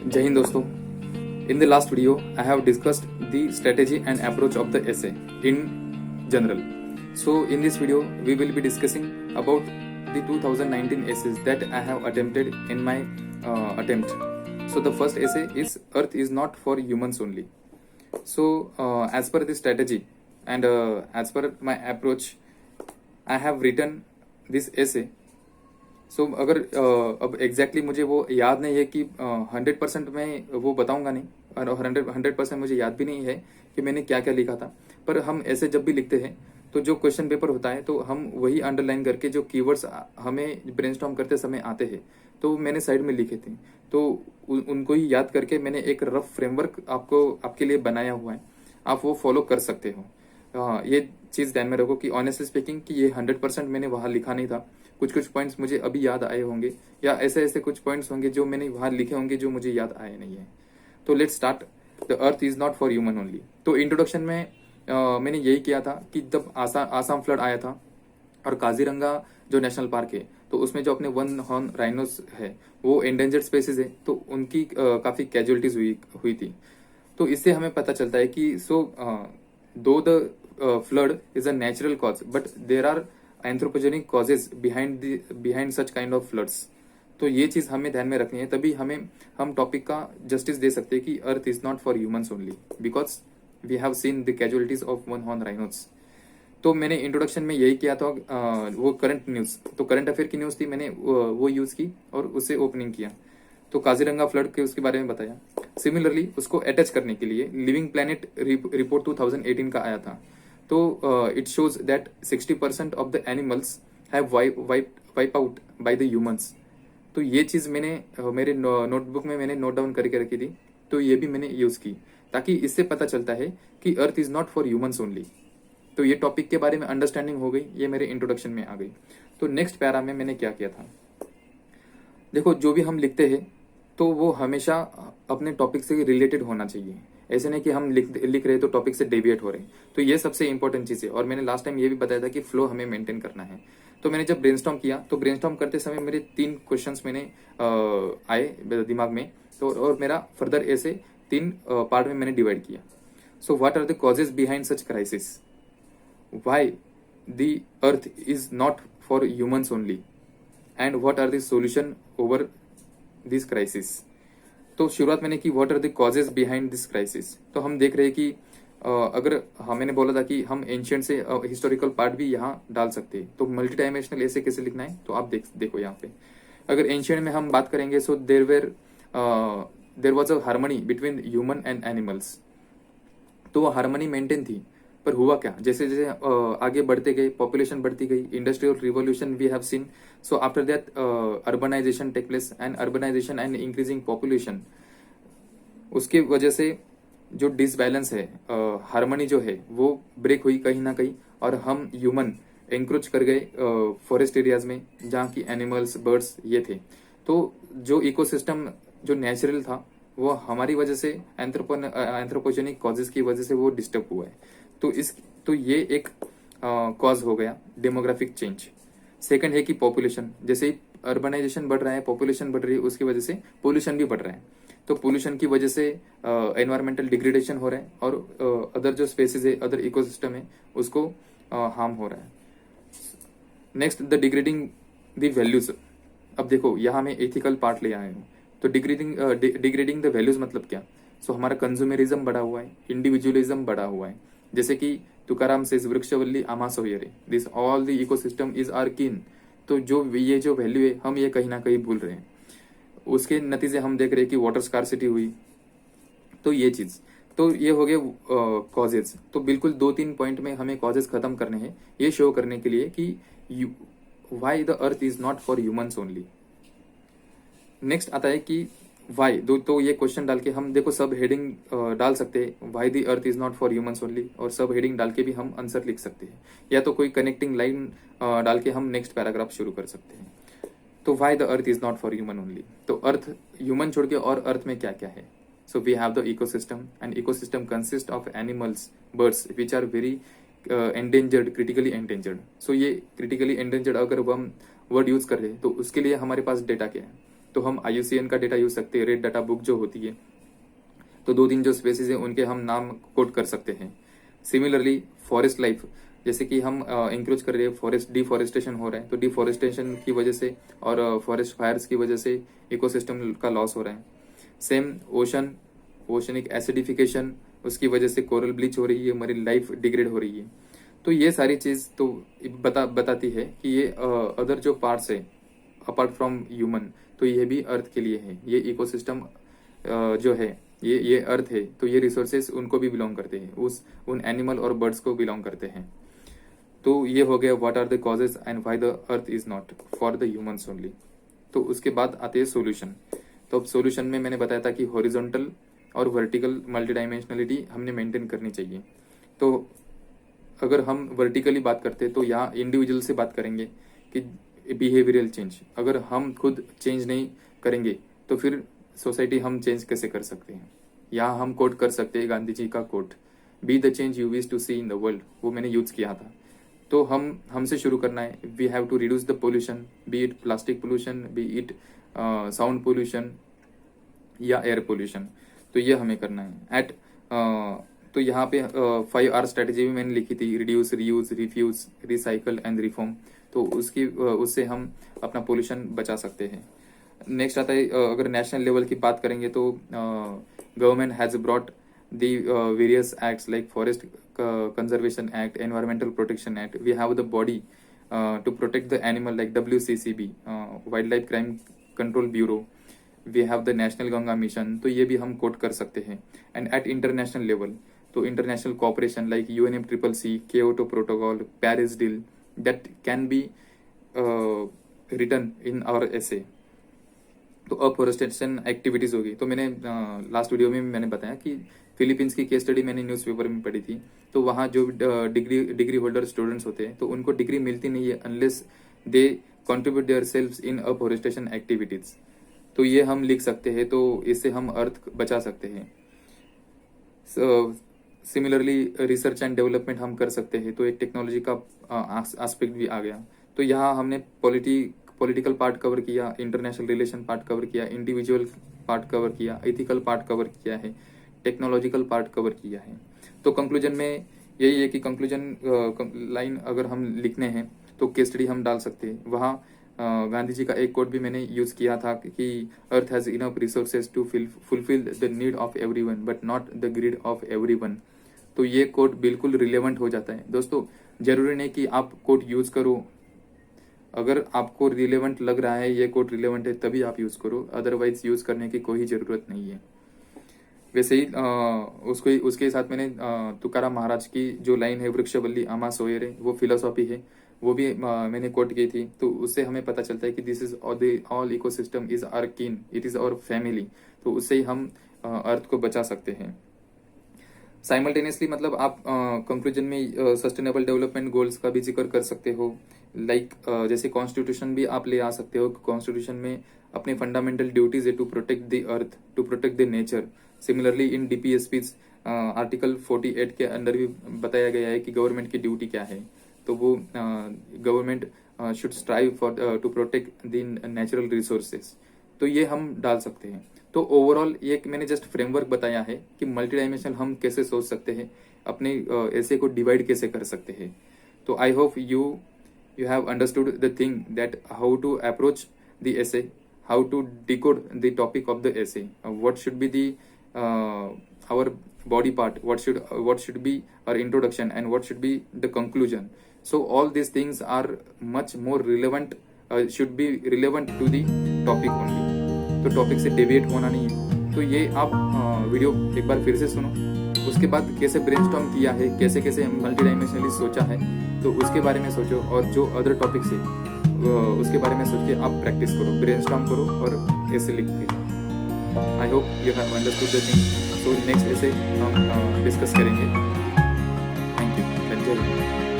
Jai Hind दोस्तों. In the last video, I have discussed the strategy and approach of the essay in general. So in this video, we will be discussing about the 2019 essays that I have attempted in my attempt. So the first essay is Earth is not for humans only. So as per the strategy and as per my approach, I have written this essay. सो अगर अब exactly मुझे वो याद नहीं है कि 100% मैं वो बताऊंगा नहीं, और 100% मुझे याद भी नहीं है कि मैंने क्या क्या लिखा था. पर हम ऐसे जब भी लिखते हैं तो जो क्वेश्चन पेपर होता है तो हम वही अंडरलाइन करके जो कीवर्ड्स हमें ब्रेनस्टॉर्म करते समय आते हैं तो मैंने साइड में लिखे थे, तो उनको ही याद करके मैंने एक रफ फ्रेमवर्क आपके लिए बनाया हुआ है. आप वो फॉलो कर सकते हो. ये चीज़ ध्यान में रखो कि ऑनेस्टली स्पीकिंग कि ये 100% मैंने वहाँ लिखा नहीं था. कुछ पॉइंट्स मुझे अभी याद आए होंगे, या ऐसे कुछ पॉइंट्स होंगे जो मैंने वहाँ लिखे होंगे जो मुझे याद आए नहीं है. तो let's start. The earth is not for human only. तो इंट्रोडक्शन में मैंने यही किया था कि जब आसाम फ्लड आया था और काजीरंगा जो नेशनल पार्क है तो उसमें जो अपने वन हॉर्न राइनोस है वो एंडेंजर्ड स्पेसीज है, तो उनकी काफ़ी कैजुअलिटीज हुई थी. तो इससे हमें पता चलता है कि though the flood is a natural cause but there are anthropogenic causes behind such kind of floods. तो ये चीज हमें ध्यान में रखनी है, तभी हम टॉपिक का जस्टिस दे सकते हैं कि earth is not for humans only because we have seen the casualties of one horn rhinos. तो मैंने इंट्रोडक्शन में यही किया था. वो करंट न्यूज, तो करंट अफेयर की न्यूज थी, मैंने वो यूज की और उससे ओपनिंग किया. तो काजीरंगा फ्लड के उसके बारे में बताया. सिमिलरली उसको अटैच करने के लिए लिविंग प्लैनेट रिपोर्ट 2018 का आया था. तो it shows that 60% of the animals have wipe out by the humans. तो ये चीज़ मैंने मेरे नोटबुक में मैंने नोट डाउन करके रखी थी, तो ये भी मैंने यूज़ की ताकि इससे पता चलता है कि earth is not for humans only. तो ये टॉपिक के बारे में अंडरस्टैंडिंग हो गई, ये मेरे इंट्रोडक्शन में आ गई. तो नेक्स्ट पैरा में मैंने क्या किया था. देखो, जो भी हम लिखते हैं तो वो हमेशा अपने टॉपिक से रिलेटेड होना चाहिए. ऐसे नहीं कि हम लिख रहे तो टॉपिक से डेविएट हो रहे हैं. तो ये सबसे इंपॉर्टेंट चीज़ है. और मैंने लास्ट टाइम ये भी बताया था कि फ्लो हमें मेंटेन करना है. तो मैंने जब ब्रेनस्टॉर्म किया तो ब्रेनस्टॉर्म करते समय मेरे 3 क्वेश्चंस मैंने आए दिमाग में. तो और मेरा फर्दर ऐसे 3 पार्ट में मैंने डिवाइड किया. So what are the causes behind such crisis, why the earth is not for humans only, and what are the solution over this crisis. तो शुरुआत मैंने की what are the causes behind this crisis. तो हम देख रहे हैं कि अगर मैंने बोला था कि हम एंशियंट से हिस्टोरिकल पार्ट भी यहाँ डाल सकते हैं. तो मल्टी डायमेंशनल ऐसे कैसे लिखना है तो आप देखो यहाँ पे. अगर एंशियंट में हम बात करेंगे so there was a harmony between human and animals. तो वो हार्मनी मेंटेन थी. पर हुआ क्या, जैसे जैसे आगे बढ़ते गए, पॉपुलेशन बढ़ती गई, industrial revolution we have seen. So after that urbanization take place, and urbanization and increasing population, उसकी वजह से जो डिसबैलेंस है, हार्मनी जो है वो ब्रेक हुई कहीं ना कहीं, और हम ह्यूमन एंक्रोच कर गए फॉरेस्ट एरियाज में जहाँ की एनिमल्स बर्ड्स ये थे. तो जो इकोसिस्टम जो नेचुरल था वो हमारी वजह से एंथ्रोपोजेनिक कॉजेज की वजह से वो डिस्टर्ब हुआ है. तो ये एक कॉज हो गया डेमोग्राफिक चेंज. सेकंड है कि पॉपुलेशन, जैसे ही अर्बनाइजेशन बढ़ रहा है, पॉपुलेशन बढ़ रही है, उसकी वजह से पोल्यूशन भी बढ़ रहा है. तो पोल्यूशन की वजह से एनवायरमेंटल डिग्रेडेशन हो रहा है और अदर जो स्पेसीज है, अदर इकोसिस्टम है, उसको हार्म हो रहा है. Next, the degrading the values. अब देखो यहाँ मैं एथिकल पार्ट ले आया हूँ. तो डिग्रेडिंग द वैल्यूज मतलब क्या. सो हमारा कंज्यूमरिज्म बढ़ा हुआ है, इंडिविजुअलिज्म बढ़ा हुआ है. जैसे कि तुकाराम सेज वृक्षवल्ली आमा सोयरे, this all the ecosystem is our kin. तो ये जो वैल्यू है हम ये कहीं ना कहीं भूल रहे हैं. उसके नतीजे हम देख रहे हैं कि वाटर स्कार्सिटी हुई. तो ये चीज, तो ये हो गए कॉजेज. तो बिल्कुल 2-3 पॉइंट में हमें कॉजेज खत्म करने हैं, ये शो करने के लिए कि why the earth is not for humans only. Next आता है कि वाई. तो ये क्वेश्चन डाल के हम देखो सब हेडिंग डाल सकते हैं, why the earth is not for humans only, और सब हेडिंग डाल के भी हम आंसर लिख सकते हैं, या तो कोई कनेक्टिंग लाइन डाल के हम नेक्स्ट पैराग्राफ शुरू कर सकते हैं. तो why the earth is not for human only. तो अर्थ ह्यूमन छोड़ के और अर्थ में क्या क्या है. So we have the ecosystem, and ecosystem consist of animals, birds which are very endangered, critically endangered. So ये क्रिटिकली एंडेंजर्ड अगर हम वर्ड यूज कर रहे हैं तो उसके लिए हमारे पास डेटा क्या है. तो हम IUCN का डेटा यूज सकते हैं, रेड डाटा बुक जो होती है। तो 2-3 जो स्पेसीज है उनके हम नाम कोट कर सकते हैं। सिमिलरली फॉरेस्ट लाइफ, जैसे कि हम इंक्रोच कर रहे हैं, फॉरेस्ट डिफॉरेस्टेशन हो रहा है, तो डिफॉरेस्टेशन की वजह से और फॉरेस्ट फायर्स की वजह से इकोसिस्टम का लॉस हो रहा है। सेम ओशनिक एसिडिफिकेशन, उसकी वजह से कोरल ब्लीच हो रही है, मरीन लाइफ डिग्रेड हो रही है। तो ये सारी चीज तो बताती है कि ये अदर जो पार्ट्स है अपार्ट फ्रॉम ह्यूमन, तो ये भी अर्थ के लिए है। ये इकोसिस्टम जो है ये अर्थ है, तो ये रिसोर्सेस उनको भी बिलोंग करते हैं, उन एनिमल और बर्ड्स को बिलोंग करते हैं। तो ये हो गया what are the causes and why the earth is not for the humans only. तो उसके बाद आते हैं सोल्यूशन। तो अब सोल्यूशन में मैंने बताया था कि हॉरिजॉन्टल और वर्टिकल मल्टी डायमेंशनलिटी हमने मेंटेन करनी चाहिए। तो अगर हम वर्टिकली बात करते हैं तो यहाँ इंडिविजुअल से बात करेंगे कि बिहेवियरल चेंज, अगर हम खुद चेंज नहीं करेंगे तो फिर सोसाइटी हम चेंज कैसे कर सकते हैं। यहाँ हम कोट कर सकते हैं गांधी जी का quote, be the change you wish to see in the world, वो मैंने यूज किया था। तो हमसे शुरू करना है। We have to reduce the pollution, be it plastic pollution, be it sound pollution या एयर पोल्यूशन, तो ये हमें करना है। तो यहाँ पे 5R स्ट्रेटेजी भी मैंने लिखी थी, reduce, reuse, refuse, recycle and reform. तो उससे हम अपना पोल्यूशन बचा सकते हैं। नेक्स्ट आता है अगर नेशनल लेवल की बात करेंगे तो government has brought the various acts like forest conservation act, environmental protection act. We have the body to protect the animal like WCCB, wild life crime control bureau. We have the national Ganga mission, तो ये भी हम quote कर सकते हैं। And at international level, तो international cooperation like UNFCCC, Kyoto protocol, Paris deal, that can be written in our essay. तो afforestation activities होगी। तो मैंने लास्ट वीडियो में मैंने बताया कि फिलीपींस की केस स्टडी मैंने न्यूज़पेपर में पढ़ी थी। तो वहाँ जो डिग्री होल्डर स्टूडेंट्स होते हैं तो उनको डिग्री मिलती नहीं है unless they contribute their selves in afforestation activities. तो ये हम लिख सकते हैं, तो इससे हम अर्थ बचा सकते हैं। सिमिलरली रिसर्च एंड डेवलपमेंट हम कर सकते हैं, तो एक टेक्नोलॉजी का एस्पेक्ट भी आ गया। तो यहाँ हमने पॉलिटिकल पार्ट कवर किया, इंटरनेशनल रिलेशन पार्ट कवर किया, इंडिविजुअल पार्ट कवर किया, एथिकल पार्ट कवर किया है, टेक्नोलॉजिकल पार्ट कवर किया है। तो कंक्लूजन में यही है कि कंक्लूजन लाइन अगर हम लिखने हैं तो केस स्टडी हम डाल सकते हैं। वहाँ गांधी जी का एक कोट भी मैंने यूज किया था कि earth has enough resources to fulfil the need of everyone but not the greed of everyone. तो ये कोट बिल्कुल रिलेवेंट हो जाता है। दोस्तों जरूरी नहीं कि आप कोट यूज करो, अगर आपको रिलेवेंट लग रहा है, ये कोट रिलेवेंट है तभी आप यूज करो, अदरवाइज यूज करने की कोई जरूरत नहीं है। वैसे ही उसके साथ मैंने तुकाराम महाराज की जो लाइन है वृक्षवल्ली आमा सोयरे, वो फिलोसॉफी है, वो भी मैंने कोट की थी। तो उससे हमें पता चलता है कि this is all ecosystem is our kin, it is our family. तो उससे ही हम अर्थ को बचा सकते हैं। साइमल्टेनियसली मतलब आप कंक्लूजन में सस्टेनेबल डेवलपमेंट गोल्स का भी जिक्र कर सकते हो। लाइक जैसे कॉन्स्टिट्यूशन भी आप ले आ सकते हो। कॉन्स्टिट्यूशन में अपने फंडामेंटल ड्यूटीज है to protect the earth, to protect the nature. Similarly in DPSPs article 48 के अंदर भी बताया गया है कि गवर्नमेंट की ड्यूटी क्या है। तो वो government should strive for to protect the natural resources. तो ये हम डाल सकते हैं। तो ओवरऑल ये मैंने जस्ट फ्रेमवर्क बताया है कि मल्टी डायमेंशनल हम कैसे सोच सकते हैं, अपने ऐसे को डिवाइड कैसे कर सकते हैं। तो I hope you have understood the thing that how to approach the essay, how to decode the topic of the essay, what should be the our body part, what should be our introduction and what should be the conclusion. So all these things are much more relevant, should be relevant to the topic only. तो topic से deviate होना नहीं है। तो ये आप video एक बार फिर से सुनो, उसके बाद कैसे ब्रेनस्टॉर्म किया है, कैसे कैसे मल्टी डायमेंशनली सोचा है, तो उसके बारे में सोचो। और जो अदर टॉपिक्स है उसके बारे में सोच के आप प्रैक्टिस करो, ब्रेनस्टॉर्म करो और ऐसे लिख के। I hope you have understood the thing. So next ऐसे हम डिस्कस करेंगे। Thank you.